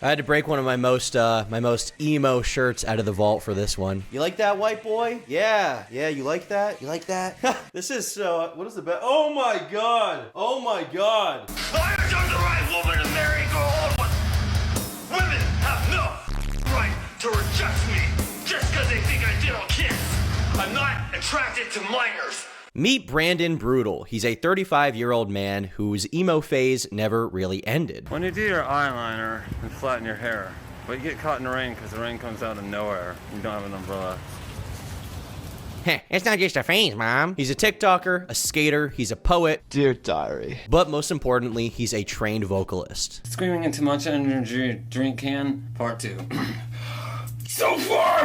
I had to break one of my most emo shirts out of the vault for this one. You like that, white boy? Yeah, you like that? You like that? This is what is the best? Oh my god! Oh my god! I have done the right woman to marry go on with. Women have no right to reject me just because they think I did a kiss. I'm not attracted to minors. Meet Brandon Brootal. He's a 35-year-old man whose emo phase never really ended. When you do your eyeliner and flatten your hair, but you get caught in the rain because the rain comes out of nowhere. You don't have an umbrella. It's not just a phase, Mom. He's a TikToker, a skater, he's a poet. Dear Diary. But most importantly, he's a trained vocalist. Screaming into much energy drink can, part 2. So far,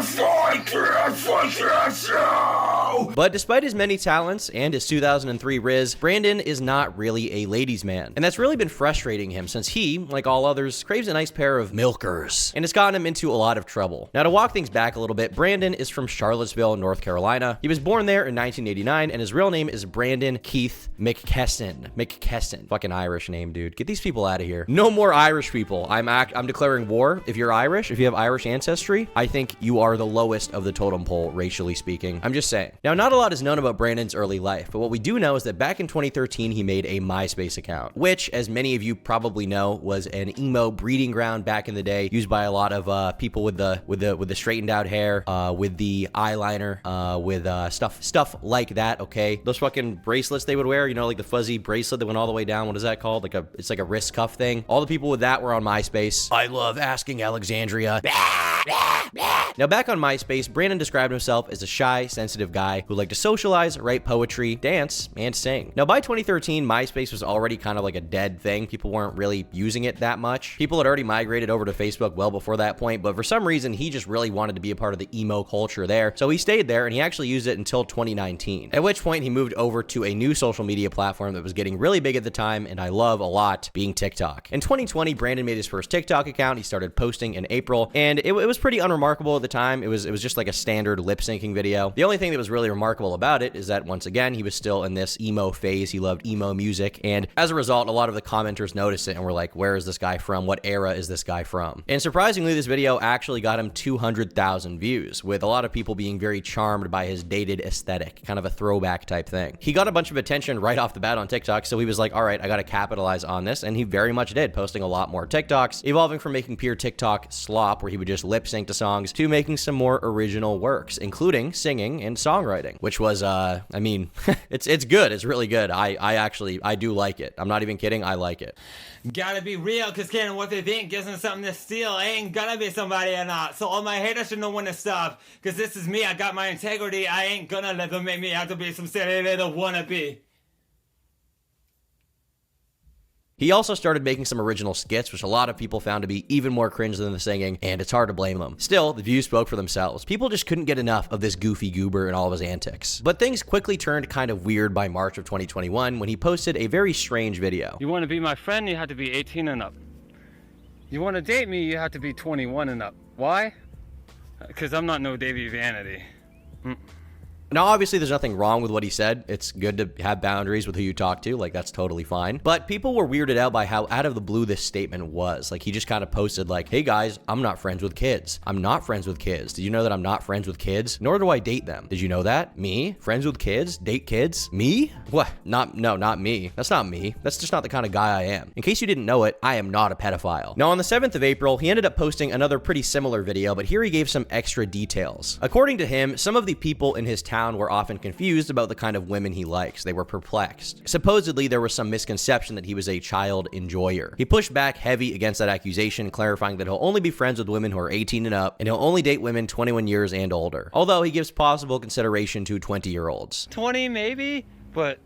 But despite his many talents and his 2003 Riz, Brandon is not really a ladies' man. And that's really been frustrating him since he, like all others, craves a nice pair of milkers. And it's gotten him into a lot of trouble. Now to walk things back a little bit, Brandon is from Charlottesville, North Carolina. He was born there in 1989 and his real name is Brandon Keith McKesson. McKesson. Fucking Irish name, dude. Get these people out of here. No more Irish people. I'm declaring war. If you're Irish, if you have Irish ancestry, I think you are the lowest of the totem pole, racially speaking. I'm just saying. Now, not a lot is known about Brandon's early life, but what we do know is that back in 2013, he made a MySpace account, which, as many of you probably know, was an emo breeding ground back in the day, used by a lot of people with the straightened out hair, with the eyeliner, with stuff like that. Okay, those fucking bracelets they would wear, you know, like the fuzzy bracelet that went all the way down. What is that called? It's like a wrist cuff thing. All the people with that were on MySpace. I love asking Alexandria. Now, back on MySpace, Brandon described himself as a shy, sensitive guy who liked to socialize, write poetry, dance, and sing. Now, by 2013, MySpace was already kind of like a dead thing. People weren't really using it that much. People had already migrated over to Facebook well before that point, but for some reason, he just really wanted to be a part of the emo culture there. So he stayed there, and he actually used it until 2019, at which point he moved over to a new social media platform that was getting really big at the time, and I love a lot, being TikTok. In 2020, Brandon made his first TikTok account. He started posting in April, and it was pretty unremarkable at the time. It was just like a standard lip syncing video. The only thing that was really remarkable about it is that, once again, he was still in this emo phase. He loved emo music, and as a result, a lot of the commenters noticed it and were like, where is this guy from? What era is this guy from? And surprisingly, this video actually got him 200,000 views, with a lot of people being very charmed by his dated aesthetic, kind of a throwback type thing. He got a bunch of attention right off the bat on TikTok, so he was like, all right, I gotta capitalize on this, and he very much did, posting a lot more TikToks, evolving from making pure TikTok slop, where he would just lip sync to songs, to making some more original works, including singing and songwriting, which was, I mean, it's good. It's really good. I do like it. I'm not even kidding. I like it. Gotta be real, cause caring what they think gives them something to steal. I ain't gonna be somebody or not, so all my haters should know when to stop. Cause this is me, I got my integrity. I ain't gonna let them make me out to be some silly little wannabe. He also started making some original skits, which a lot of people found to be even more cringe than the singing, and it's hard to blame them. Still, the views spoke for themselves. People just couldn't get enough of this goofy goober and all of his antics. But things quickly turned kind of weird by March of 2021 when he posted a very strange video. You want to be my friend, you have to be 18 and up. You want to date me, you have to be 21 and up. Why? Because I'm not no Davey Vanity. Now, obviously, there's nothing wrong with what he said. It's good to have boundaries with who you talk to. Like, that's totally fine. But people were weirded out by how out of the blue this statement was. Like, he just kind of posted like, hey guys, I'm not friends with kids. I'm not friends with kids. Did you know that I'm not friends with kids? Nor do I date them. Did you know that? Me? Friends with kids? Date kids? Me? What? No, not me. That's not me. That's just not the kind of guy I am. In case you didn't know it, I am not a pedophile. Now, on the 7th of April, he ended up posting another pretty similar video, but here he gave some extra details. According to him, some of the people in his town were often confused about the kind of women he likes. They were perplexed. Supposedly, there was some misconception that he was a child enjoyer. He pushed back heavy against that accusation, clarifying that he'll only be friends with women who are 18 and up, and he'll only date women 21 years and older. Although he gives possible consideration to 20-year-olds. 20 maybe, but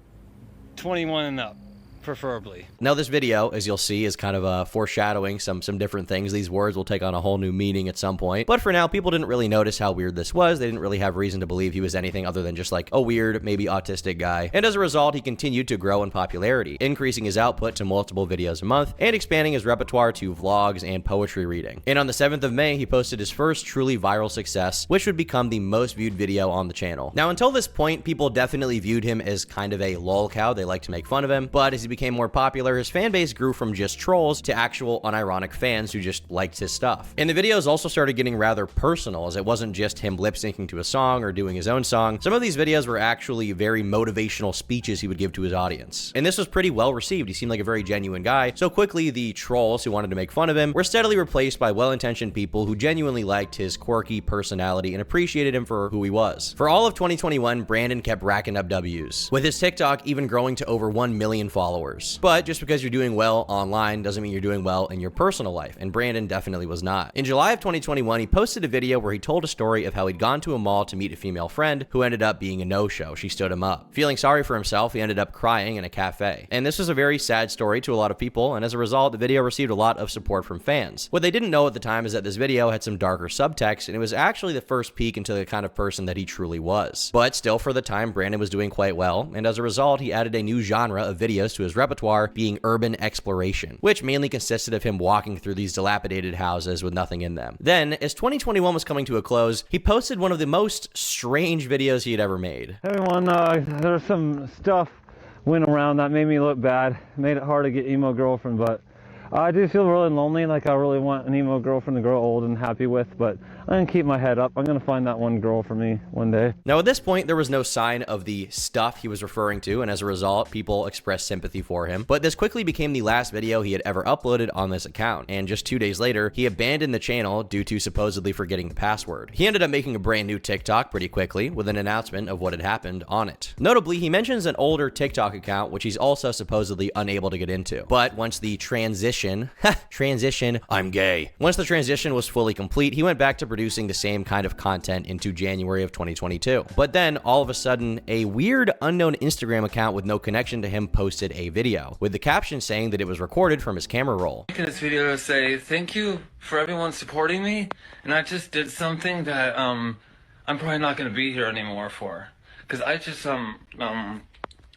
21 and up. Preferably. Now, this video, as you'll see, is kind of foreshadowing some different things. These words will take on a whole new meaning at some point. But for now, people didn't really notice how weird this was. They didn't really have reason to believe he was anything other than just like a weird, maybe autistic guy. And as a result, he continued to grow in popularity, increasing his output to multiple videos a month and expanding his repertoire to vlogs and poetry reading. And on the 7th of May, he posted his first truly viral success, which would become the most viewed video on the channel. Now, until this point, people definitely viewed him as kind of a lolcow. They like to make fun of him. But as he he became more popular, his fan base grew from just trolls to actual unironic fans who just liked his stuff. And the videos also started getting rather personal, as it wasn't just him lip syncing to a song or doing his own song. Some of these videos were actually very motivational speeches he would give to his audience. And this was pretty well received. He seemed like a very genuine guy. So quickly, the trolls who wanted to make fun of him were steadily replaced by well-intentioned people who genuinely liked his quirky personality and appreciated him for who he was. For all of 2021, Brandon kept racking up W's, with his TikTok even growing to over 1 million followers. But just because you're doing well online doesn't mean you're doing well in your personal life, and Brandon definitely was not. In July of 2021, he posted a video where he told a story of how he'd gone to a mall to meet a female friend who ended up being a no-show. She stood him up. Feeling sorry for himself, he ended up crying in a cafe. And this was a very sad story to a lot of people, and as a result, the video received a lot of support from fans. What they didn't know at the time is that this video had some darker subtext, and it was actually the first peek into the kind of person that he truly was. But still, for the time, Brandon was doing quite well, and as a result, he added a new genre of videos to his repertoire, being urban exploration, which mainly consisted of him walking through these dilapidated houses with nothing in them. Then, as 2021 was coming to a close, he posted one of the most strange videos he had ever made. Everyone, there's some stuff went around that made me look bad, made it hard to get emo girlfriend, but I do feel really lonely, like I really want an emo girlfriend to grow old and happy with, but I'm gonna keep my head up. I'm gonna find that one girl for me one day. Now, at this point, there was no sign of the stuff he was referring to, and as a result, people expressed sympathy for him. But this quickly became the last video he had ever uploaded on this account, and just 2 days later, he abandoned the channel due to supposedly forgetting the password. He ended up making a brand new TikTok pretty quickly, with an announcement of what had happened on it. Notably, he mentions an older TikTok account, which he's also supposedly unable to get into. But once the transition, I'm gay. Once the transition was fully complete, he went back to producing the same kind of content into January of 2022. But then, all of a sudden, a weird unknown Instagram account with no connection to him posted a video, with the caption saying that it was recorded from his camera roll. Making this video to say thank you for everyone supporting me, and I just did something that I'm probably not going to be here anymore for, because I just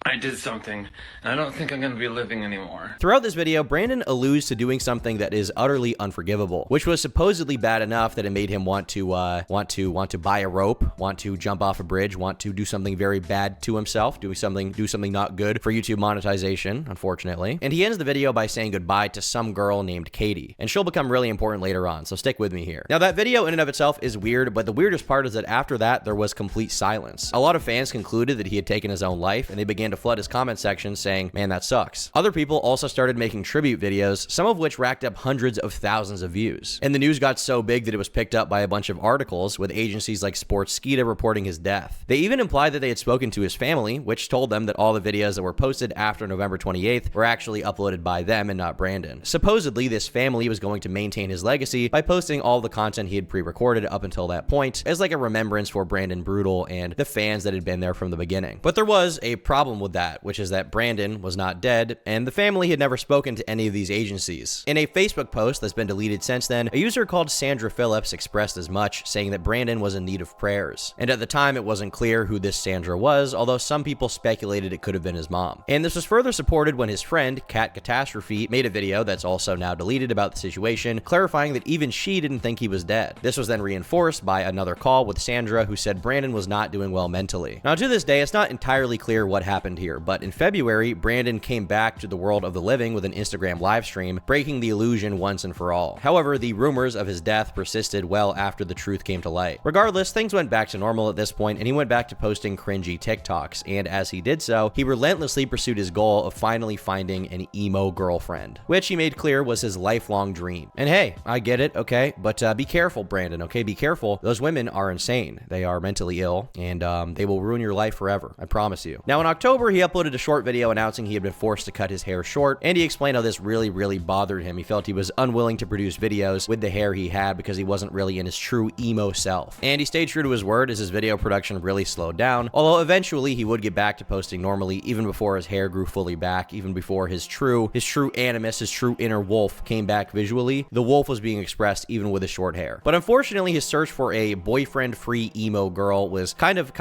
I did something, and I don't think I'm going to be living anymore. Throughout this video, Brandon alludes to doing something that is utterly unforgivable, which was supposedly bad enough that it made him want to buy a rope, want to jump off a bridge, want to do something very bad to himself, do something not good for YouTube monetization, unfortunately. And he ends the video by saying goodbye to some girl named Katie, and she'll become really important later on, so stick with me here. Now, that video in and of itself is weird, but the weirdest part is that after that, there was complete silence. A lot of fans concluded that he had taken his own life, and they began to flood his comment section saying, man, that sucks. Other people also started making tribute videos, some of which racked up hundreds of thousands of views. And the news got so big that it was picked up by a bunch of articles, with agencies like Sportskeeda reporting his death. They even implied that they had spoken to his family, which told them that all the videos that were posted after November 28th were actually uploaded by them and not Brandon. Supposedly, this family was going to maintain his legacy by posting all the content he had pre-recorded up until that point, as like a remembrance for Brandon Brootal and the fans that had been there from the beginning. But there was a problem with that, which is that Brandon was not dead, and the family had never spoken to any of these agencies. In a Facebook post that's been deleted since then, a user called Sandra Phillips expressed as much, saying that Brandon was in need of prayers. And at the time, it wasn't clear who this Sandra was, although some people speculated it could have been his mom. And this was further supported when his friend, Cat Catastrophe, made a video that's also now deleted about the situation, clarifying that even she didn't think he was dead. This was then reinforced by another call with Sandra, who said Brandon was not doing well mentally. Now, to this day, it's not entirely clear what happened here, but in February, Brandon came back to the world of the living with an Instagram live stream, breaking the illusion once and for all. However, the rumors of his death persisted well after the truth came to light. Regardless, things went back to normal at this point, and he went back to posting cringy TikToks, and as he did so, he relentlessly pursued his goal of finally finding an emo girlfriend, which he made clear was his lifelong dream. And hey, I get it, okay, but be careful, Brandon, okay? Be careful. Those women are insane. They are mentally ill, and they will ruin your life forever. I promise you. Now, in October, he uploaded a short video announcing he had been forced to cut his hair short, and he explained how this really bothered him. He felt he was unwilling to produce videos with the hair he had because he wasn't really in his true emo self. And he stayed true to his word as his video production really slowed down, although eventually he would get back to posting normally even before his hair grew fully back, even before his true animus, his true inner wolf came back visually. The wolf was being expressed even with his short hair. But unfortunately, his search for a boyfriend-free emo girl was kind of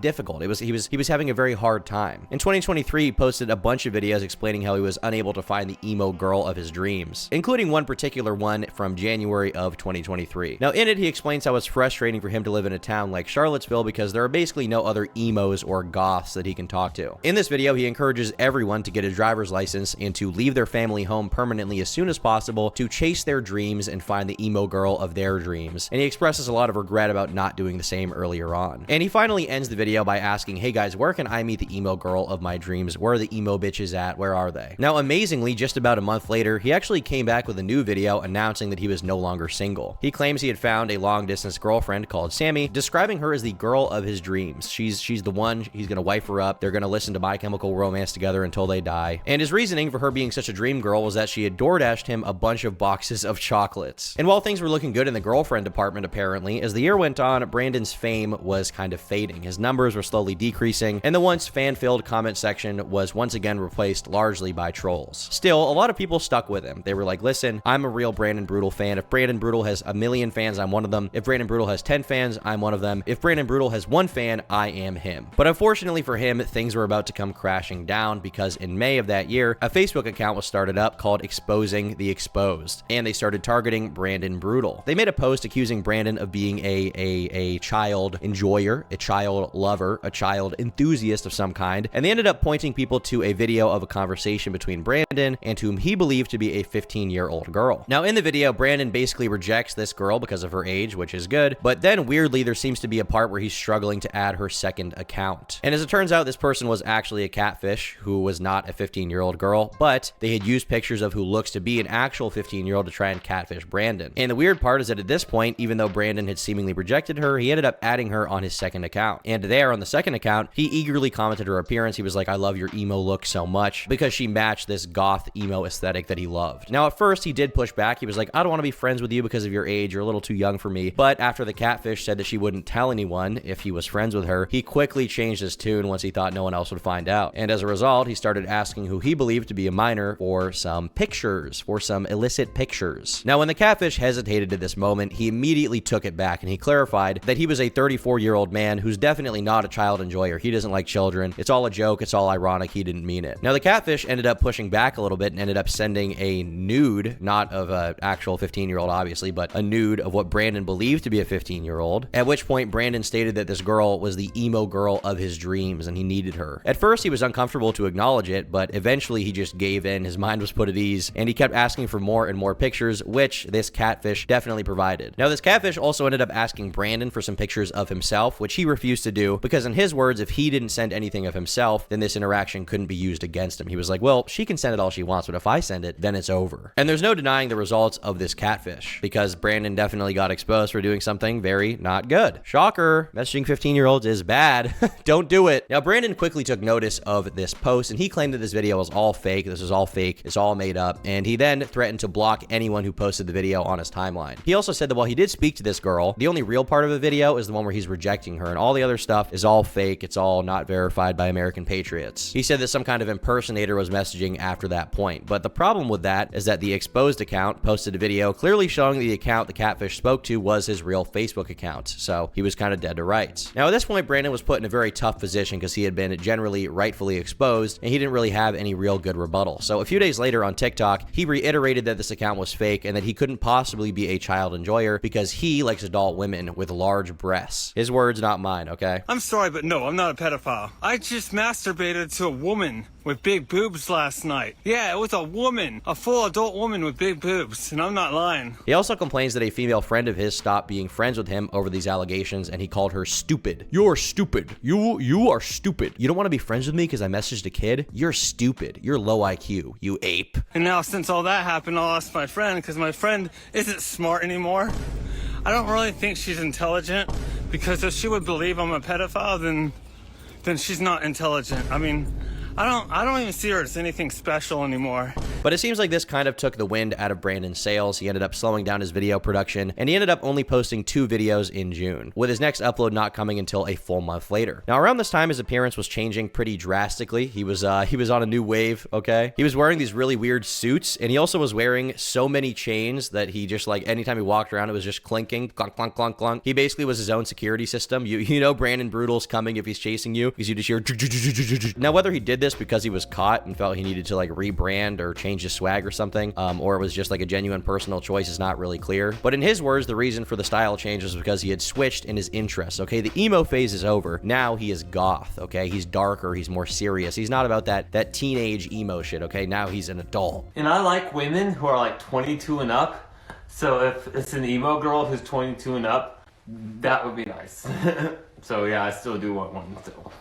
difficult. He was having a very hard time. In 2023, he posted a bunch of videos explaining how he was unable to find the emo girl of his dreams, including one particular one from January of 2023. Now, in it, he explains how it's frustrating for him to live in a town like Charlottesville because there are basically no other emos or goths that he can talk to. In this video, he encourages everyone to get a driver's license and to leave their family home permanently as soon as possible to chase their dreams and find the emo girl of their dreams. And he expresses a lot of regret about not doing the same earlier on. And he finally ends the video by asking, hey guys, where can I meet the emo girl of my dreams? Where are the emo bitches at? Where are they? Now, amazingly, just about a month later, he actually came back with a new video announcing that he was no longer single. He claims he had found a long-distance girlfriend called Sammy, describing her as the girl of his dreams. She's the one, he's gonna wife her up, they're gonna listen to My Chemical Romance together until they die. And his reasoning for her being such a dream girl was that she had DoorDashed him a bunch of boxes of chocolates. And while things were looking good in the girlfriend department, apparently, as the year went on, Brandon's fame was kind of fading. His numbers were slowly decreasing, and the once fan-filled comment section was once again replaced largely by trolls. Still, a lot of people stuck with him. They were like, listen, I'm a real Brandon Brootal fan. If Brandon Brootal has 1 million fans, I'm one of them. If Brandon Brootal has 10 fans, I'm one of them. If Brandon Brootal has 1 fan, I am him. But unfortunately for him, things were about to come crashing down because in May of that year, a Facebook account was started up called Exposing the Exposed, and they started targeting Brandon Brootal. They made a post accusing Brandon of being a child enjoyer, a child lover, a child enthusiast of some kind, and they ended up pointing people to a video of a conversation between Brandon and whom he believed to be a 15-year-old girl. Now, in the video, Brandon basically rejects this girl because of her age, which is good, but then weirdly, there seems to be a part where he's struggling to add her second account. And as it turns out, this person was actually a catfish who was not a 15-year-old girl, but they had used pictures of who looks to be an actual 15-year-old to try and catfish Brandon. And the weird part is that at this point, even though Brandon had seemingly rejected her, he ended up adding her on his second account. And there on the second account, he eagerly commented her appearance. He was like, I love your emo look so much, because she matched this goth emo aesthetic that he loved. Now, at first, he did push back. He was like, I don't want to be friends with you because of your age. You're a little too young for me. But after the catfish said that she wouldn't tell anyone if he was friends with her, he quickly changed his tune once he thought no one else would find out. And as a result, he started asking who he believed to be a minor for some pictures, for some illicit pictures. Now, when the catfish hesitated at this moment, he immediately took it back and he clarified that he was a 34-year-old man who's definitely not a child enjoyer. He doesn't like children. It's all a joke. It's all ironic. He didn't mean it. Now, the catfish ended up pushing back a little bit and ended up sending a nude, not of an actual 15-year-old, obviously, but a nude of what Brandon believed to be a 15-year-old, at which point Brandon stated that this girl was the emo girl of his dreams and he needed her. At first, he was uncomfortable to acknowledge it, but eventually he just gave in. His mind was put at ease, and he kept asking for more and more pictures, which this catfish definitely provided. Now, this catfish also ended up asking Brandon for some pictures of himself, which he refused to do, because in his words, if he didn't send anything of himself, then this interaction couldn't be used against him. He was like, well, she can send it all she wants, but if I send it, then it's over. And there's no denying the results of this catfish, because Brandon definitely got exposed for doing something very not good. Shocker, messaging 15-year-olds is bad. Don't do it. Now, Brandon quickly took notice of this post, and he claimed that this video was all fake. This was all fake. It's all made up. And he then threatened to block anyone who posted the video on his timeline. He also said that while he did speak to this girl, the only real part of the video is the one where he's rejecting her, and all the other stuff is all fake. It's all not verified by American patriots. He said that some kind of impersonator was messaging after that point. But the problem with that is that the exposed account posted a video clearly showing the account the catfish spoke to was his real Facebook account. So he was kind of dead to rights. Now, at this point, Brandon was put in a very tough position because he had been generally rightfully exposed, and he didn't really have any real good rebuttal. So a few days later on TikTok, he reiterated that this account was fake and that he couldn't possibly be a child enjoyer because he likes adult women with large breasts. His words, not mine, okay? I'm sorry, but no, I'm not a pedophile. I just masturbated to a woman with big boobs last night. Yeah, it was a woman, a full adult woman with big boobs, and I'm not lying. He also complains that a female friend of his stopped being friends with him over these allegations, and he called her stupid. You're stupid. You are stupid. You don't want to be friends with me because I messaged a kid? You're stupid. You're low IQ, you ape. And now since all that happened, I lost my friend because my friend isn't smart anymore. I don't really think she's intelligent, because if she would believe I'm a pedophile, then she's not intelligent. I mean, I don't even see her as anything special anymore. But it seems like this kind of took the wind out of Brandon's sails. He ended up slowing down his video production, and he ended up only posting 2 videos in June, with his next upload not coming until a full month later. Now, around this time, his appearance was changing pretty drastically. He was on a new wave, okay? He was wearing these really weird suits, and he also was wearing so many chains that he just, like, anytime he walked around, it was just clinking, clunk, clunk, clunk, clunk. He basically was his own security system. You know Brandon Brootal's coming if he's chasing you, because you just hear... Now, whether he did this because he was caught and felt he needed to, like, rebrand or change his swag or something, or it was just like a genuine personal choice is not really clear. But in his words, the reason for the style change was because he had switched in his interests, okay? The emo phase is over. Now he is goth, okay? He's darker, he's more serious. He's not about that teenage emo shit, okay? Now he's an adult. And I like women who are like 22 and up. So if it's an emo girl who's 22 and up, that would be nice. So yeah, I still do want one still.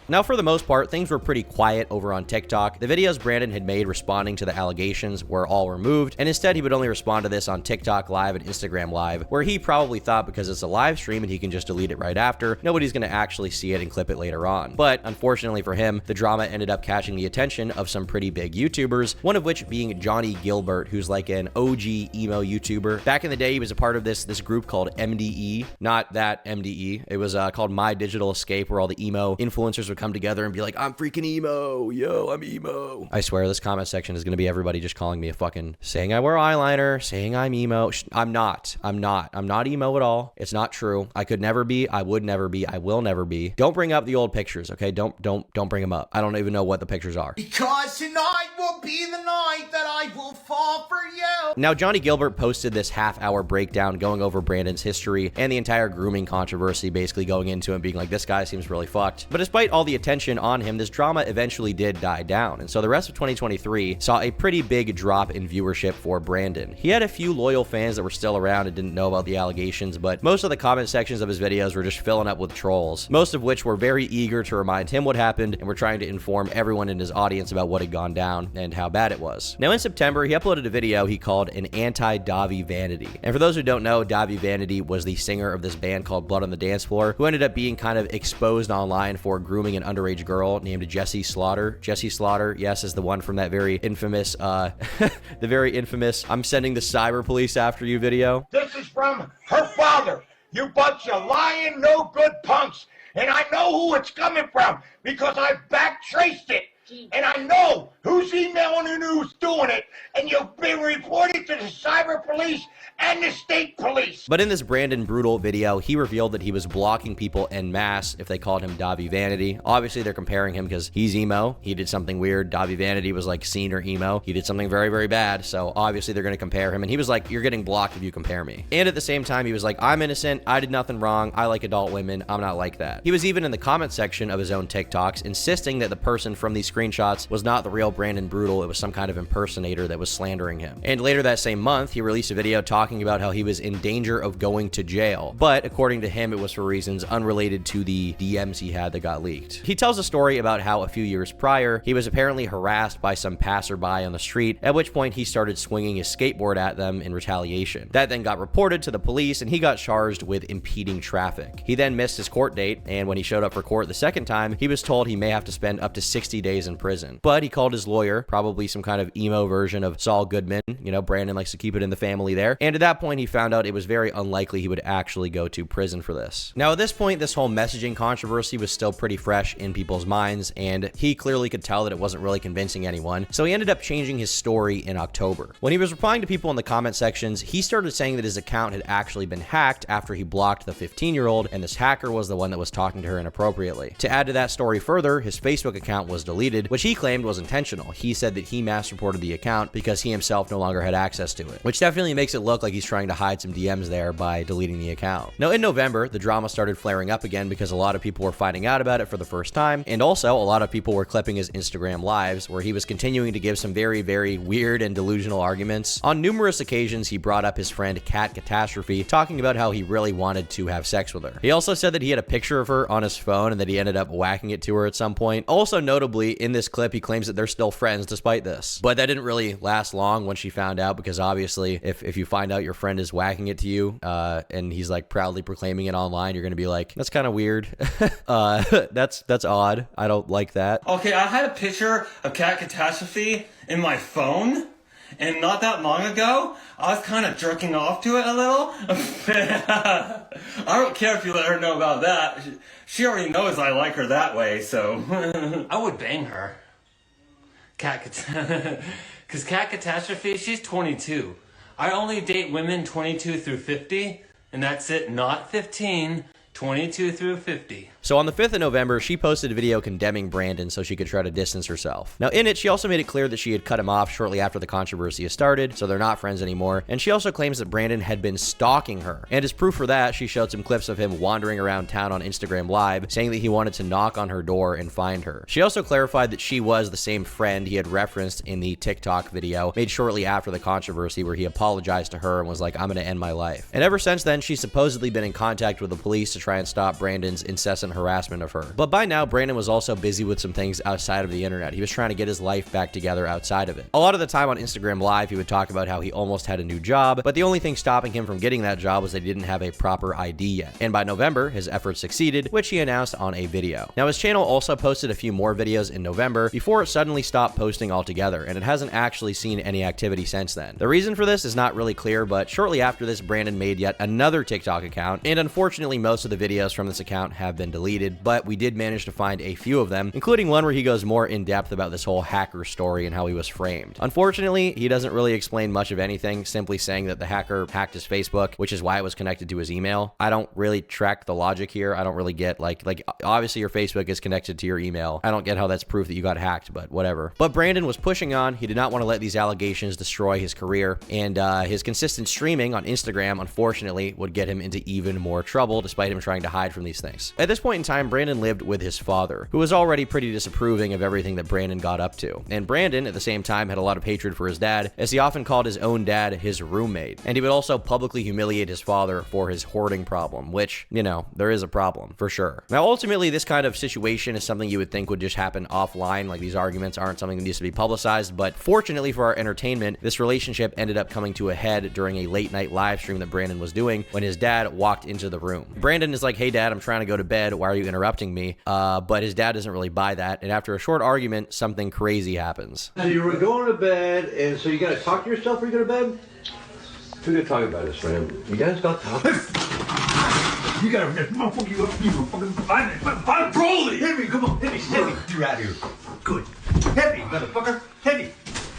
Now, for the most part, things were pretty quiet over on TikTok. The videos Brandon had made responding to the allegations were all removed, and instead he would only respond to this on TikTok Live and Instagram Live, where he probably thought because it's a live stream and he can just delete it right after, nobody's going to actually see it and clip it later on. But unfortunately for him, the drama ended up catching the attention of some pretty big YouTubers, one of which being Johnny Gilbert, who's like an OG emo YouTuber. Back in the day, he was a part of this group called MDE, not that MDE. It was called My Digital Escape, where all the emo influencers would come together and be like, I'm freaking emo, yo, I'm emo. I swear this comment section is going to be everybody just calling me a fucking, saying I wear eyeliner, saying I'm emo. I'm not emo at all. It's not true. I could never be. I would never be. I will never be. Don't bring up the old pictures, okay? Don't bring them up. I don't even know what the pictures are. Because tonight will be the night that I will fall for you. Now, Johnny Gilbert posted this half-hour breakdown going over Brandon's history and the entire grooming controversy, basically going into it being like, this guy seems really fucked. But despite all the attention on him, this drama eventually did die down. And so the rest of 2023 saw a pretty big drop in viewership for Brandon. He had a few loyal fans that were still around and didn't know about the allegations, but most of the comment sections of his videos were just filling up with trolls, most of which were very eager to remind him what happened and were trying to inform everyone in his audience about what had gone down and how bad it was. Now, in September, he uploaded a video he called an anti-Davi Vanity. And for those who don't know, Davi Vanity was the singer of this band called Blood on the Dance Floor, who ended up being kind of exposed online for grooming an underage girl named Jessie Slaughter. Jessie Slaughter, yes, is the one from that very infamous, the very infamous I'm sending the cyber police after you video. This is from her father. You bunch of lying, no good punks. And I know who it's coming from because I've back traced it. And I know who's emailing and who's doing it. And you've been reported to the cyber police and the state police. But in this Brandon Brootal video, he revealed that he was blocking people en masse if they called him Davi Vanity. Obviously, they're comparing him because he's emo. He did something weird. Davi Vanity was like senior emo. He did something very, very bad. So obviously, they're going to compare him. And he was like, you're getting blocked if you compare me. And at the same time, he was like, I'm innocent. I did nothing wrong. I like adult women. I'm not like that. He was even in the comment section of his own TikToks insisting that the person from these screenshots was not the real Brandon Brootal. It was some kind of impersonator that was slandering him. And later that same month, he released a video talking about how he was in danger of going to jail. But according to him, it was for reasons unrelated to the DMs he had that got leaked. He tells a story about how a few years prior, he was apparently harassed by some passerby on the street, at which point he started swinging his skateboard at them in retaliation. That then got reported to the police and he got charged with impeding traffic. He then missed his court date, and when he showed up for court the second time, he was told he may have to spend up to 60 days in prison. But he called his lawyer, probably some kind of emo version of Saul Goodman. You know, Brandon likes to keep it in the family there. And at that point, he found out it was very unlikely he would actually go to prison for this. Now, at this point, this whole messaging controversy was still pretty fresh in people's minds, and he clearly could tell that it wasn't really convincing anyone. So he ended up changing his story in October. When he was replying to people in the comment sections, he started saying that his account had actually been hacked after he blocked the 15-year-old, and this hacker was the one that was talking to her inappropriately. To add to that story further, his Facebook account was deleted, which he claimed was intentional. He said that he mass reported the account because he himself no longer had access to it, which definitely makes it look like he's trying to hide some DMs there by deleting the account. Now, in November, the drama started flaring up again because a lot of people were finding out about it for the first time, and also a lot of people were clipping his Instagram lives where he was continuing to give some very, very weird and delusional arguments. On numerous occasions, he brought up his friend Cat Catastrophe, talking about how he really wanted to have sex with her. He also said that he had a picture of her on his phone and that he ended up whacking it to her at some point. Also, notably, in this clip, he claims that they're still still friends despite this. But that didn't really last long when she found out, because obviously if you find out your friend is whacking it to you and he's like proudly proclaiming it online, you're gonna be like, that's kind of weird. That's odd. I don't like that. Okay, I had a picture of Cat Catastrophe in my phone, and not that long ago, I was kind of jerking off to it a little. I don't care if you let her know about that. She already knows I like her that way, so I would bang her. Because Cat Catastrophe, she's 22. I only date women 22 through 50, and that's it, not 15. 22 through 50. So on the 5th of November, she posted a video condemning Brandon so she could try to distance herself. Now in it, she also made it clear that she had cut him off shortly after the controversy had started, so they're not friends anymore. And she also claims that Brandon had been stalking her. And as proof for that, she showed some clips of him wandering around town on Instagram Live, saying that he wanted to knock on her door and find her. She also clarified that she was the same friend he had referenced in the TikTok video made shortly after the controversy, where he apologized to her and was like, I'm gonna end my life. And ever since then, she's supposedly been in contact with the police to try and stop Brandon's incessant harassment of her. But by now, Brandon was also busy with some things outside of the internet. He was trying to get his life back together outside of it. A lot of the time on Instagram Live, he would talk about how he almost had a new job, but the only thing stopping him from getting that job was that he didn't have a proper ID yet. And by November, his efforts succeeded, which he announced on a video. Now, his channel also posted a few more videos in November before it suddenly stopped posting altogether, and it hasn't actually seen any activity since then. The reason for this is not really clear, but shortly after this, Brandon made yet another TikTok account, and unfortunately, most of the videos from this account have been deleted, but we did manage to find a few of them, including one where he goes more in depth about this whole hacker story and how he was framed. Unfortunately, he doesn't really explain much of anything, simply saying that the hacker hacked his Facebook, which is why it was connected to his email. I don't really track the logic here. I don't really get like obviously your Facebook is connected to your email. I don't get how that's proof that you got hacked, but whatever. But Brandon was pushing on. He did not want to let these allegations destroy his career, and his consistent streaming on Instagram, unfortunately, would get him into even more trouble, despite him trying to hide from these things. At this point in time, Brandon lived with his father, who was already pretty disapproving of everything that Brandon got up to. And Brandon, at the same time, had a lot of hatred for his dad, as he often called his own dad his roommate. And he would also publicly humiliate his father for his hoarding problem, which, you know, there is a problem, for sure. Now, ultimately, this kind of situation is something you would think would just happen offline, like these arguments aren't something that needs to be publicized, but fortunately for our entertainment, this relationship ended up coming to a head during a late-night live stream that Brandon was doing when his dad walked into the room. Brandon is like, hey dad, I'm trying to go to bed, why are you interrupting me? But his dad doesn't really buy that, and after a short argument, something crazy happens. So you were going to bed, and so you gotta talk to yourself before you go to bed? We're gonna talk about this, man. You guys got to talk. You gotta motherfucker you up, you motherfucking Brootal! Hit me, come on, hit me, you out here. Good. Hit me, motherfucker, hit me.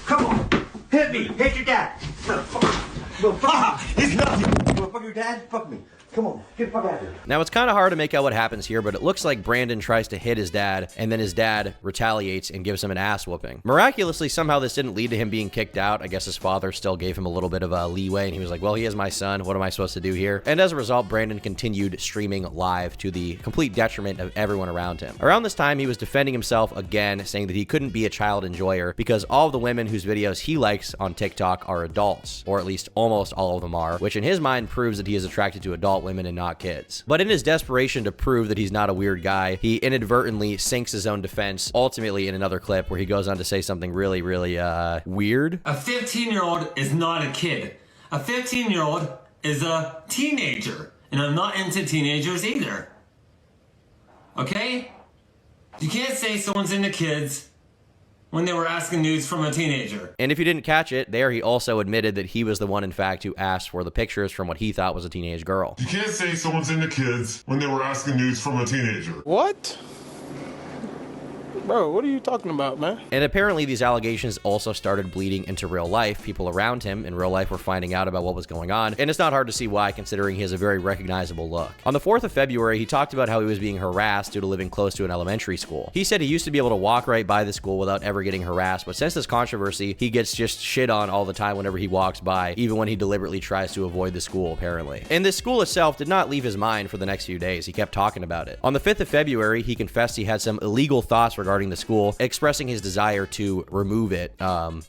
Come on, hit me, hit your dad. Motherfucker, he's nothing. Motherfucker your dad, fuck me. Come on, get the fuck out of here. Now, it's kind of hard to make out what happens here, but it looks like Brandon tries to hit his dad, and then his dad retaliates and gives him an ass whooping. Miraculously, somehow this didn't lead to him being kicked out. I guess his father still gave him a little bit of a leeway, and he was like, well, he is my son. What am I supposed to do here? And as a result, Brandon continued streaming live to the complete detriment of everyone around him. Around this time, he was defending himself again, saying that he couldn't be a child enjoyer because all of the women whose videos he likes on TikTok are adults, or at least almost all of them are, which in his mind proves that he is attracted to adult women and not kids. But in his desperation to prove that he's not a weird guy, he inadvertently sinks his own defense, ultimately in another clip where he goes on to say something really, really, weird. A 15-year-old is not a kid. A 15-year-old is a teenager. And I'm not into teenagers either. Okay? You can't say someone's into kids when they were asking news from a teenager. And if you didn't catch it, there he also admitted that he was the one, in fact, who asked for the pictures from what he thought was a teenage girl. You can't say someone's into kids when they were asking news from a teenager. What? Bro, what are you talking about, man? And apparently these allegations also started bleeding into real life. People around him in real life were finding out about what was going on, and it's not hard to see why, considering he has a very recognizable look. On the 4th of February, he talked about how he was being harassed due to living close to an elementary school. He said he used to be able to walk right by the school without ever getting harassed, but since this controversy, he gets just shit on all the time whenever he walks by, even when he deliberately tries to avoid the school, apparently. And this school itself did not leave his mind for the next few days. He kept talking about it. On the 5th of February, he confessed he had some illegal thoughts regarding regarding the school, expressing his desire to remove it,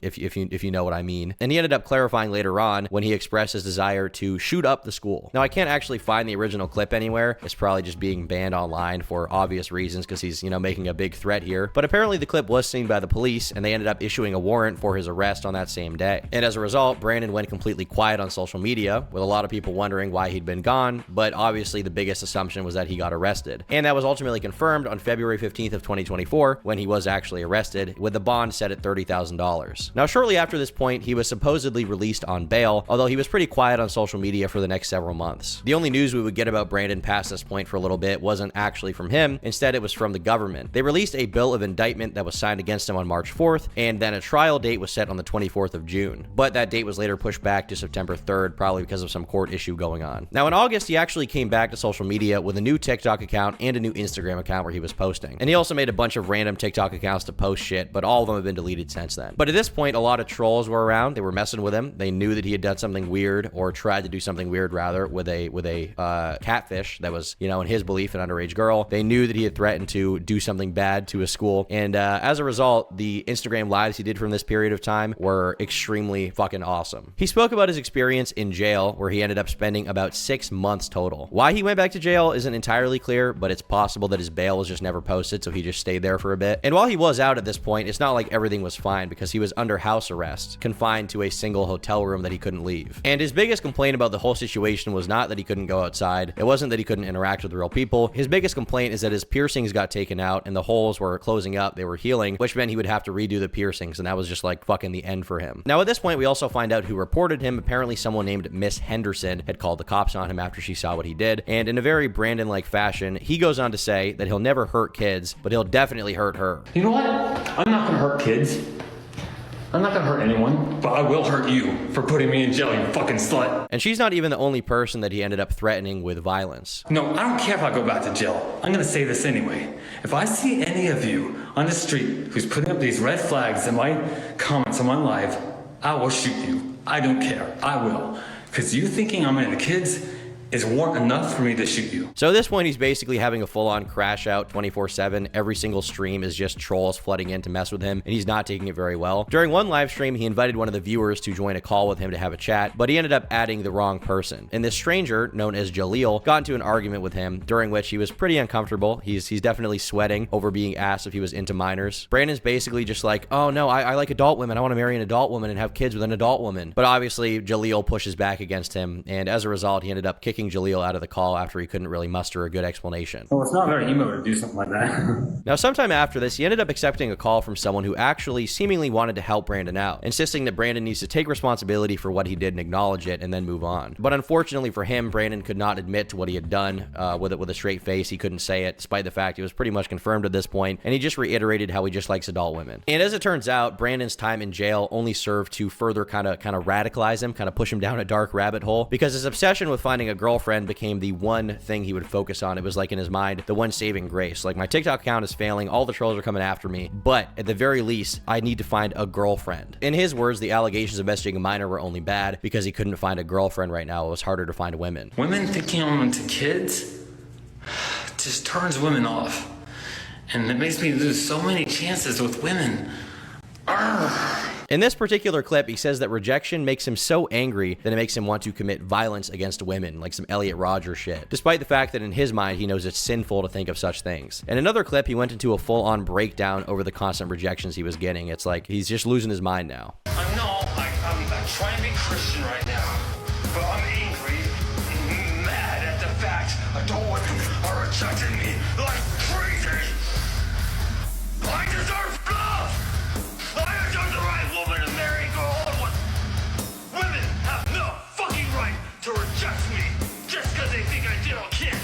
if you know what I mean. And he ended up clarifying later on when he expressed his desire to shoot up the school. Now, I can't actually find the original clip anywhere. It's probably just being banned online for obvious reasons because he's, you know, making a big threat here. But apparently the clip was seen by the police and they ended up issuing a warrant for his arrest on that same day. And as a result, Brandon went completely quiet on social media, with a lot of people wondering why he'd been gone, but obviously the biggest assumption was that he got arrested. And that was ultimately confirmed on February 15th of 2024 when he was actually arrested, with the bond set at $30,000. Now, shortly after this point, he was supposedly released on bail, although he was pretty quiet on social media for the next several months. The only news we would get about Brandon past this point for a little bit wasn't actually from him. Instead, it was from the government. They released a bill of indictment that was signed against him on March 4th, and then a trial date was set on the 24th of June. But that date was later pushed back to September 3rd, probably because of some court issue going on. Now, in August, he actually came back to social media with a new TikTok account and a new Instagram account where he was posting. And he also made a bunch of random TikTok accounts to post shit, but all of them have been deleted since then. But at this point, a lot of trolls were around. They were messing with him. They knew that he had done something weird, or tried to do something weird rather, with a catfish that was, you know, in his belief, an underage girl. They knew that he had threatened to do something bad to a school. And as a result, the Instagram lives he did from this period of time were extremely fucking awesome. He spoke about his experience in jail, where he ended up spending about 6 months total. Why he went back to jail isn't entirely clear, but it's possible that his bail was just never posted, so he just stayed there for a bit. And while he was out at this point, it's not like everything was fine, because he was under house arrest, confined to a single hotel room that he couldn't leave. And his biggest complaint about the whole situation was not that he couldn't go outside. It wasn't that he couldn't interact with real people. His biggest complaint is that his piercings got taken out and the holes were closing up, they were healing, which meant he would have to redo the piercings, and that was just like fucking the end for him. Now, at this point, we also find out who reported him. Apparently someone named Miss Henderson had called the cops on him after she saw what he did, and in a very Brandon-like fashion, he goes on to say that he'll never hurt kids, but he'll definitely hurt her. You know what? I'm not gonna hurt kids. I'm not gonna hurt anyone, but I will hurt you for putting me in jail, you fucking slut. And she's not even the only person that he ended up threatening with violence. No, I don't care if I go back to jail. I'm gonna say this anyway. If I see any of you on the street who's putting up these red flags in my comments on my live, I will shoot you. I don't care. I will. Because you thinking I'm into kids is warrant enough for me to shoot you. So at this point, he's basically having a full-on crash out 24/7. Every single stream is just trolls flooding in to mess with him, and he's not taking it very well. During one live stream, he invited one of the viewers to join a call with him to have a chat, but he ended up adding the wrong person. And this stranger, known as Jaleel, got into an argument with him, during which he was pretty uncomfortable. He's definitely sweating over being asked if he was into minors. Brandon's basically just like, oh no, I like adult women. I want to marry an adult woman and have kids with an adult woman. But obviously, Jaleel pushes back against him, and as a result, he ended up kicking Jaleel out of the call after he couldn't really muster a good explanation. Well, it's not very emo to do something like that. Now, sometime after this, he ended up accepting a call from someone who actually seemingly wanted to help Brandon out, insisting that Brandon needs to take responsibility for what he did and acknowledge it and then move on. But unfortunately for him, Brandon could not admit to what he had done with a straight face. He couldn't say it, despite the fact it was pretty much confirmed at this point, and he just reiterated how he just likes adult women. And as it turns out, Brandon's time in jail only served to further kind of radicalize him, kind of push him down a dark rabbit hole, because his obsession with finding a girlfriend became the one thing he would focus on. It was like, in his mind, the one saving grace. Like, my TikTok account is failing, all the trolls are coming after me, but at the very least, I need to find a girlfriend. In his words, the allegations of messaging a minor were only bad because he couldn't find a girlfriend right now. It was harder to find women. Women thinking I'm into kids just turns women off. And it makes me lose so many chances with women. Arrgh. In this particular clip, he says that rejection makes him so angry that it makes him want to commit violence against women, like some Elliot Rodgers shit, despite the fact that in his mind, he knows it's sinful to think of such things. In another clip, he went into a full-on breakdown over the constant rejections he was getting. It's like he's just losing his mind now. I know, I'm trying to be Christian right now, but I'm angry and mad at the fact adult women are rejecting me like crazy. I deserve love. I deserve the right woman to marry and go on with. Women have no fucking right to reject me just because they think I did on kids.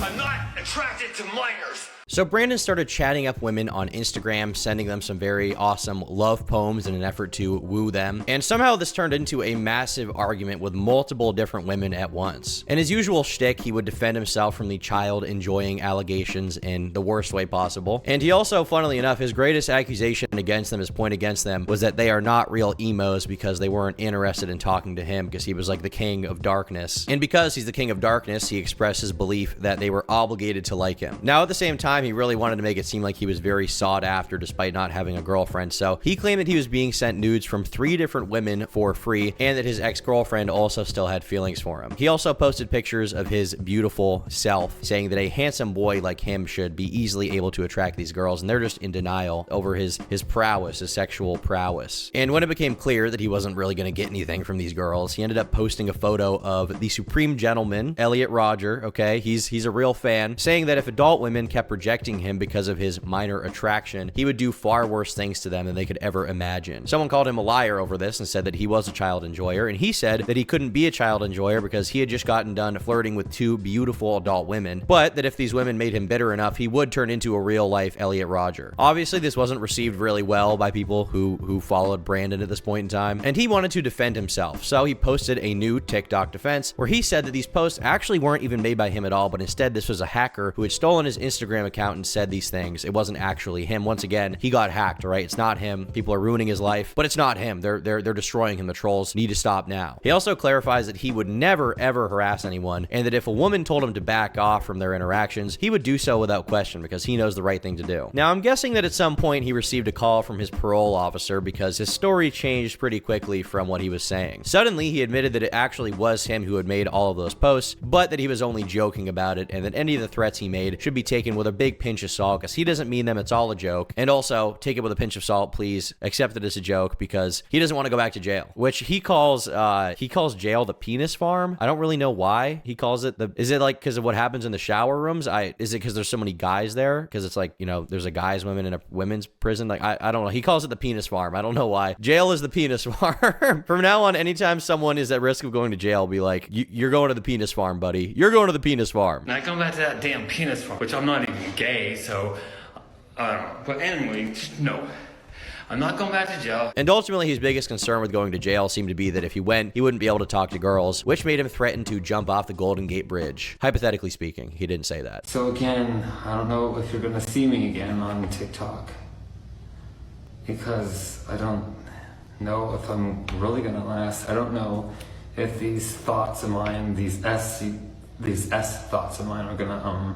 I'm not attracted to minors. So Brandon started chatting up women on Instagram, sending them some very awesome love poems in an effort to woo them. And somehow this turned into a massive argument with multiple different women at once. In his usual shtick, he would defend himself from the child enjoying allegations in the worst way possible. And he also, funnily enough, his greatest accusation against them, his point against them, was that they are not real emos because they weren't interested in talking to him because he was like the king of darkness. And because he's the king of darkness, he expressed his belief that they were obligated to like him. Now, at the same time, time, he really wanted to make it seem like he was very sought after despite not having a girlfriend. So he claimed that he was being sent nudes from 3 different women for free and that his ex-girlfriend also still had feelings for him. He also posted pictures of his beautiful self, saying that a handsome boy like him should be easily able to attract these girls, and they're just in denial over his prowess, his sexual prowess. And when it became clear that he wasn't really going to get anything from these girls, he ended up posting a photo of the supreme gentleman, Elliot Rodger, okay? He's a real fan, saying that if adult women kept rejecting him because of his minor attraction, he would do far worse things to them than they could ever imagine. Someone called him a liar over this and said that he was a child enjoyer, and he said that he couldn't be a child enjoyer because he had just gotten done flirting with 2 beautiful adult women, but that if these women made him bitter enough, he would turn into a real-life Elliot Rodger. Obviously, this wasn't received really well by people who followed Brandon at this point in time, and he wanted to defend himself, so he posted a new TikTok defense where he said that these posts actually weren't even made by him at all, but instead this was a hacker who had stolen his Instagram account and said these things. It wasn't actually him. Once again, he got hacked, right? It's not him. People are ruining his life, but it's not him. They're destroying him. The trolls need to stop now. He also clarifies that he would never ever harass anyone, and that if a woman told him to back off from their interactions, he would do so without question because he knows the right thing to do. Now, I'm guessing that at some point he received a call from his parole officer because his story changed pretty quickly from what he was saying. Suddenly, he admitted that it actually was him who had made all of those posts, but that he was only joking about it, and that any of the threats he made should be taken with a big pinch of salt because he doesn't mean them. It's all a joke. And also, take it with a pinch of salt, please. Accept it as a joke because he doesn't want to go back to jail, which he calls jail the penis farm. I don't really know why he calls it is it like because of what happens in the shower rooms? Is it because there's so many guys there? Because it's like, you know, there's a guy's women in a women's prison. Like, I don't know. He calls it the penis farm. I don't know why. Jail is the penis farm. From now on, anytime someone is at risk of going to jail, be like, you're going to the penis farm, buddy. You're going to the penis farm. Now going back to that damn penis farm, which I'm not even gay, so I don't know. But anyway, no. I'm not going back to jail. And ultimately, his biggest concern with going to jail seemed to be that if he went, he wouldn't be able to talk to girls, which made him threaten to jump off the Golden Gate Bridge. Hypothetically speaking, he didn't say that. So again, I don't know if you're gonna see me again on TikTok, because I don't know if I'm really gonna last. I don't know if these thoughts of mine, these S thoughts of mine are gonna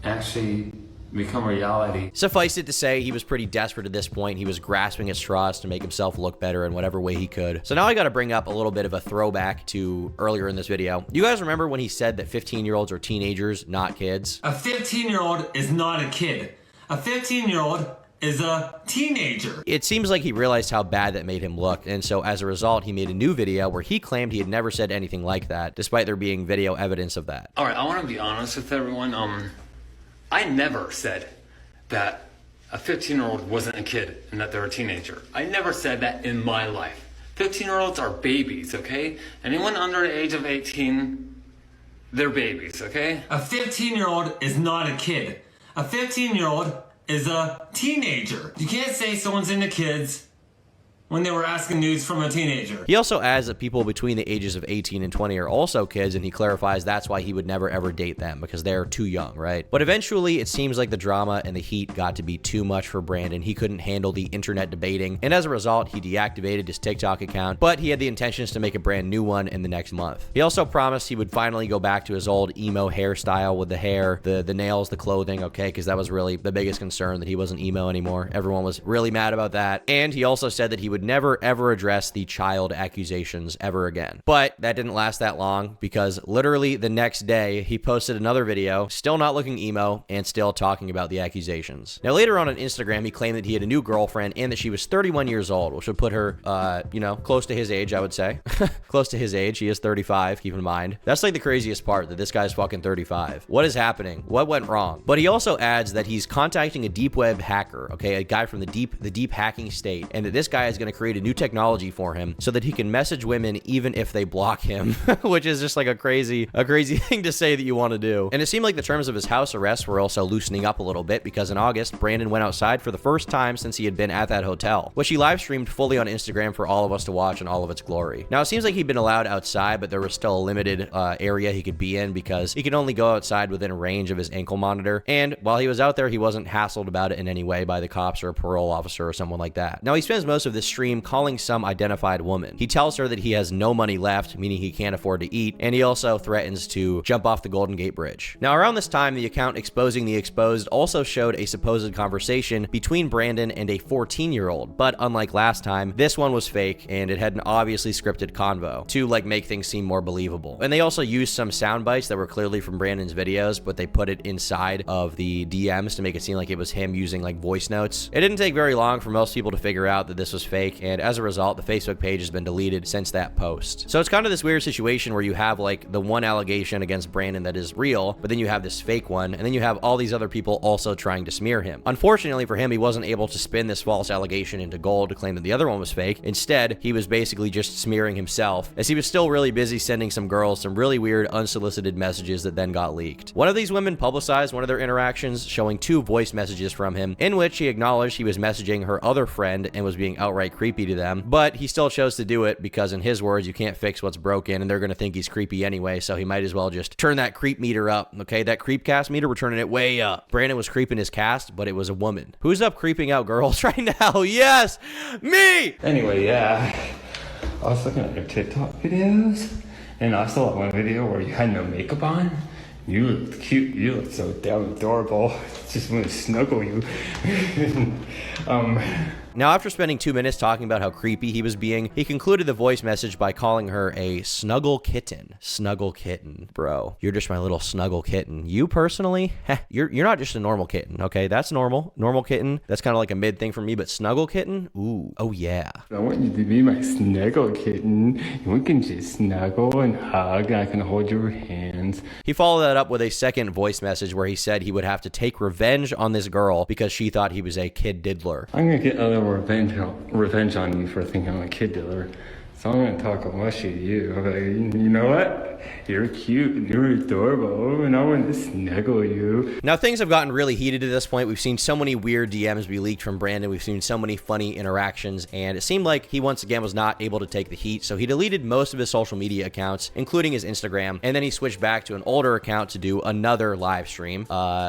actually become reality. Suffice it to say, he was pretty desperate at this point. He was grasping at straws to make himself look better in whatever way he could. So now I gotta bring up a little bit of a throwback to earlier in this video. You guys remember when he said that 15-year-olds are teenagers, not kids? A 15-year-old is not a kid. A 15-year-old is a teenager. It seems like he realized how bad that made him look, and so as a result, he made a new video where he claimed he had never said anything like that, despite there being video evidence of that. Alright, I want to be honest with everyone. I never said that a 15-year-old wasn't a kid and that they're a teenager. I never said that in my life. 15-year-olds are babies, okay? Anyone under the age of 18, they're babies, okay? A 15-year-old is not a kid. A 15-year-old is a teenager. You can't say someone's into kids when they were asking nudes from a teenager. He also adds that people between the ages of 18 and 20 are also kids, and he clarifies that's why he would never ever date them, because they're too young, right? But eventually, it seems like the drama and the heat got to be too much for Brandon. He couldn't handle the internet debating, and as a result, he deactivated his TikTok account, but he had the intentions to make a brand new one in the next month. He also promised he would finally go back to his old emo hairstyle with the hair, the nails, the clothing, okay? Because that was really the biggest concern, that he wasn't emo anymore. Everyone was really mad about that. And he also said that he would never ever address the child accusations ever again. But that didn't last that long, because literally the next day he posted another video, still not looking emo and still talking about the accusations. Now later on Instagram, he claimed that he had a new girlfriend and that she was 31 years old, which would put her, you know, close to his age, I would say. Close to his age. He is 35, keep in mind. That's like the craziest part, that this guy's fucking 35. What is happening? What went wrong? But he also adds that he's contacting a deep web hacker, okay, a guy from the deep hacking state, and that this guy is going to create a new technology for him so that he can message women even if they block him, which is just like a crazy thing to say that you want to do. And it seemed like the terms of his house arrest were also loosening up a little bit, because in August, Brandon went outside for the first time since he had been at that hotel, which he live streamed fully on Instagram for all of us to watch in all of its glory. Now, it seems like he'd been allowed outside, but there was still a limited area he could be in, because he could only go outside within range of his ankle monitor. And while he was out there, he wasn't hassled about it in any way by the cops or a parole officer or someone like that. Now, he spends most of this stream calling some identified woman. He tells her that he has no money left, meaning he can't afford to eat, and he also threatens to jump off the Golden Gate Bridge. Now, around this time, the account exposing the exposed also showed a supposed conversation between Brandon and a 14-year-old, but unlike last time, this one was fake, and it had an obviously scripted convo to like make things seem more believable. And they also used some sound bites that were clearly from Brandon's videos, but they put it inside of the DMs to make it seem like it was him using like voice notes. It didn't take very long for most people to figure out that this was fake, and as a result, the Facebook page has been deleted since that post. So it's kind of this weird situation where you have like the one allegation against Brandon that is real, but then you have this fake one, and then you have all these other people also trying to smear him. Unfortunately for him, he wasn't able to spin this false allegation into gold to claim that the other one was fake. Instead, he was basically just smearing himself, as he was still really busy sending some girls some really weird unsolicited messages that then got leaked. One of these women publicized one of their interactions, showing 2 voice messages from him in which he acknowledged he was messaging her other friend and was being outright creepy to them, but he still chose to do it because, in his words, you can't fix what's broken, and they're going to think he's creepy anyway, so he might as well just turn that creep meter up. Okay, that creep cast meter, we're turning it way up. Brandon was creeping his cast, but it was a woman. Who's up creeping out girls right now? Yes, me! Anyway, yeah, I was looking at your TikTok videos, and I saw one video where you had no makeup on. You looked cute. You looked so damn adorable. Just want to snuggle you. Now, after spending 2 minutes talking about how creepy he was being, he concluded the voice message by calling her a snuggle kitten. Snuggle kitten. Bro, you're just my little snuggle kitten. You personally, you're not just a normal kitten, okay? That's normal. Normal kitten, that's kind of like a mid thing for me, but snuggle kitten? Ooh, oh yeah. I want you to be my snuggle kitten. We can just snuggle and hug, and I can hold your hands. He followed that up with a second voice message where he said he would have to take revenge on this girl because she thought he was a kid diddler. I'm gonna get a little revenge on you for thinking I'm a kid dealer. So I'm gonna talk mushy to you. I'm like, you know what? You're cute and you're adorable, and I want to snuggle you. Now, things have gotten really heated at this point. We've seen so many weird DMs be leaked from Brandon. We've seen so many funny interactions, and it seemed like he once again was not able to take the heat, so he deleted most of his social media accounts, including his Instagram, and then he switched back to an older account to do another live stream,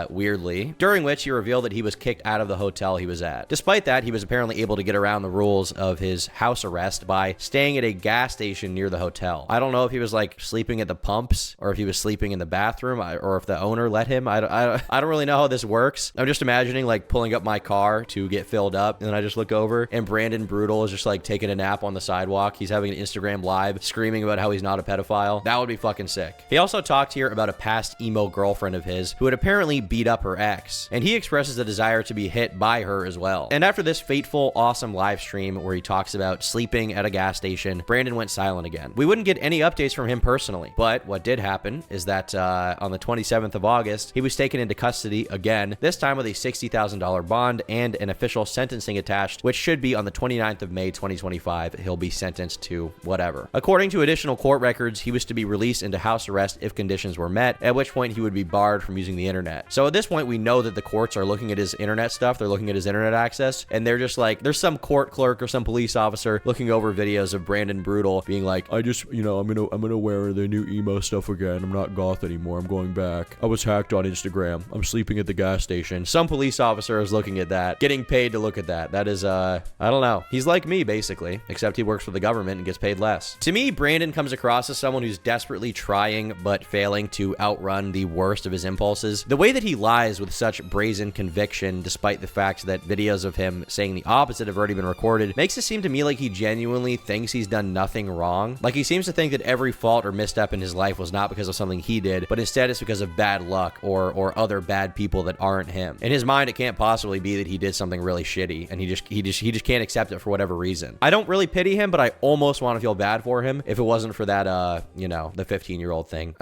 weirdly, during which he revealed that he was kicked out of the hotel he was at. Despite that, he was apparently able to get around the rules of his house arrest by staying at a gas station near the hotel. I don't know if he was like sleeping at the pumps or if he was sleeping in the bathroom or if the owner let him. I don't really know how this works. I'm just imagining like pulling up my car to get filled up, and then I just look over and Brandon Brootal is just like taking a nap on the sidewalk. He's having an Instagram live screaming about how he's not a pedophile. That would be fucking sick. He also talked here about a past emo girlfriend of his who had apparently beat up her ex, and he expresses a desire to be hit by her as well. And after this fateful, awesome live stream where he talks about sleeping at a gas station, Brandon went silent again. We wouldn't get any updates from him personally, but what did happen is that on the 27th of August, he was taken into custody again, this time with a $60,000 bond and an official sentencing attached, which should be on the 29th of May 2025. He'll be sentenced to whatever. According to additional court records, he was to be released into house arrest if conditions were met, at which point he would be barred from using the internet. So at this point, we know that the courts are looking at his internet stuff, they're looking at his internet access, and they're just like, there's some court clerk or some police officer looking over videos of Brandon Brootal being like, I just, you know, I'm gonna wear the new emo stuff again. I'm not goth anymore. I'm going back. I was hacked on Instagram. I'm sleeping at the gas station. Some police officer is looking at that, getting paid to look at that. That is, I don't know. He's like me, basically, except he works for the government and gets paid less. To me, Brandon comes across as someone who's desperately trying but failing to outrun the worst of his impulses. The way that he lies with such brazen conviction, despite the fact that videos of him saying the opposite have already been recorded, makes it seem to me like he genuinely thinks he's done nothing wrong. Like he seems to think that every fault or misstep in his life was not because of something he did, but instead it's because of bad luck or other bad people that aren't him. In his mind, it can't possibly be that he did something really shitty, and he just can't accept it for whatever reason. I don't really pity him, but I almost want to feel bad for him if it wasn't for that, you know, the 15-year-old thing.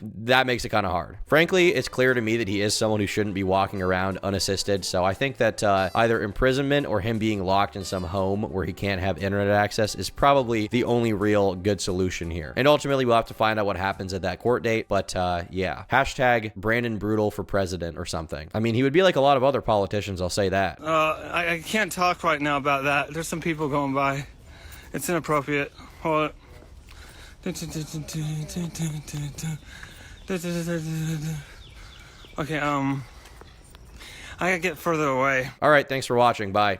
That makes it kind of hard. Frankly, it's clear to me that he is someone who shouldn't be walking around unassisted, so I think that either imprisonment or him being locked in some home where he can't have internet access is probably the only real good solution here. And ultimately, we'll have to find out what happens at that court date, but yeah. Hashtag Brandon Brootal for president or something. I mean, he would be like a lot of other politicians, I'll say that. I can't talk right now about that. There's some people going by. It's inappropriate. Hold it. Okay, I gotta get further away. All right, thanks for watching. Bye.